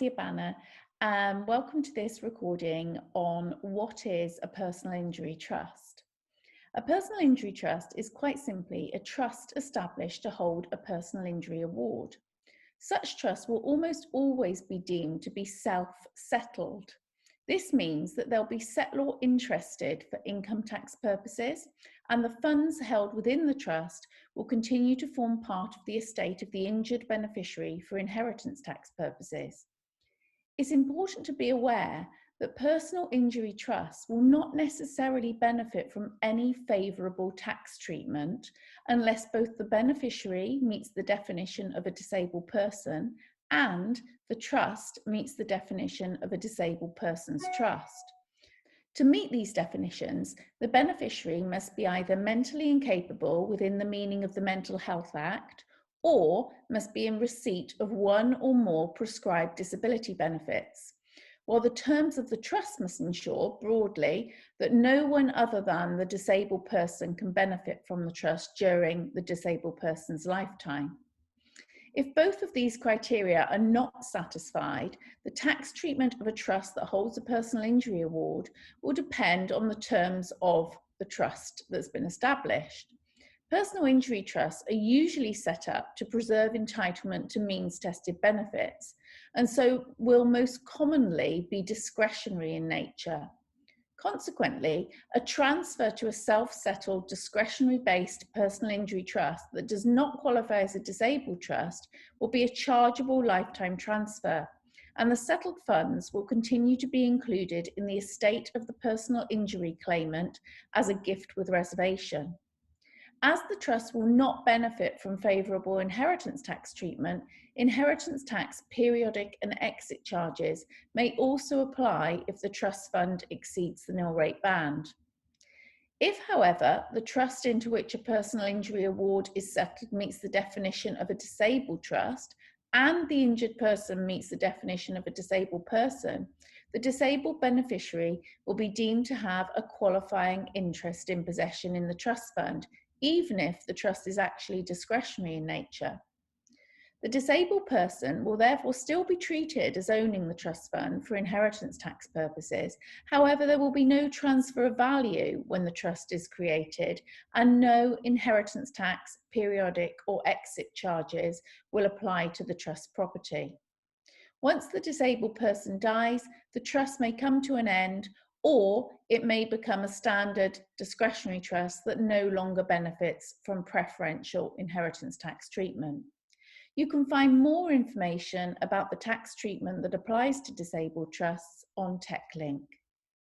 Marcia Banner, and welcome to this recording on what is a personal injury trust. A personal injury trust is quite simply a trust established to hold a personal injury award. Such trusts will almost always be deemed to be self-settled. This means that they'll be settlor interested for income tax purposes, and the funds held within the trust will continue to form part of the estate of the injured beneficiary for inheritance tax purposes. It's important to be aware that personal injury trusts will not necessarily benefit from any favourable tax treatment unless both the beneficiary meets the definition of a disabled person and the trust meets the definition of a disabled person's trust. To meet these definitions, the beneficiary must be either mentally incapable within the meaning of the Mental Health Act, or must be in receipt of one or more prescribed disability benefits, while the terms of the trust must ensure, broadly, that no one other than the disabled person can benefit from the trust during the disabled person's lifetime. If both of these criteria are not satisfied, the tax treatment of a trust that holds a personal injury award will depend on the terms of the trust that's been established. Personal injury trusts are usually set up to preserve entitlement to means-tested benefits, and so will most commonly be discretionary in nature. Consequently, a transfer to a self-settled, discretionary-based personal injury trust that does not qualify as a disabled trust will be a chargeable lifetime transfer, and the settled funds will continue to be included in the estate of the personal injury claimant as a gift with reservation. As the trust will not benefit from favourable inheritance tax treatment, inheritance tax periodic and exit charges may also apply if the trust fund exceeds the nil rate band. If, however, the trust into which a personal injury award is settled meets the definition of a disabled trust, and the injured person meets the definition of a disabled person, the disabled beneficiary will be deemed to have a qualifying interest in possession in the trust fund, even if the trust is actually discretionary in nature. The disabled person will therefore still be treated as owning the trust fund for inheritance tax purposes. However, there will be no transfer of value when the trust is created, and no inheritance tax, periodic, or exit charges will apply to the trust property. Once the disabled person dies, the trust may come to an end, or it may become a standard discretionary trust that no longer benefits from preferential inheritance tax treatment. You can find more information about the tax treatment that applies to disabled trusts on TechLink.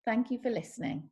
Thank you for listening.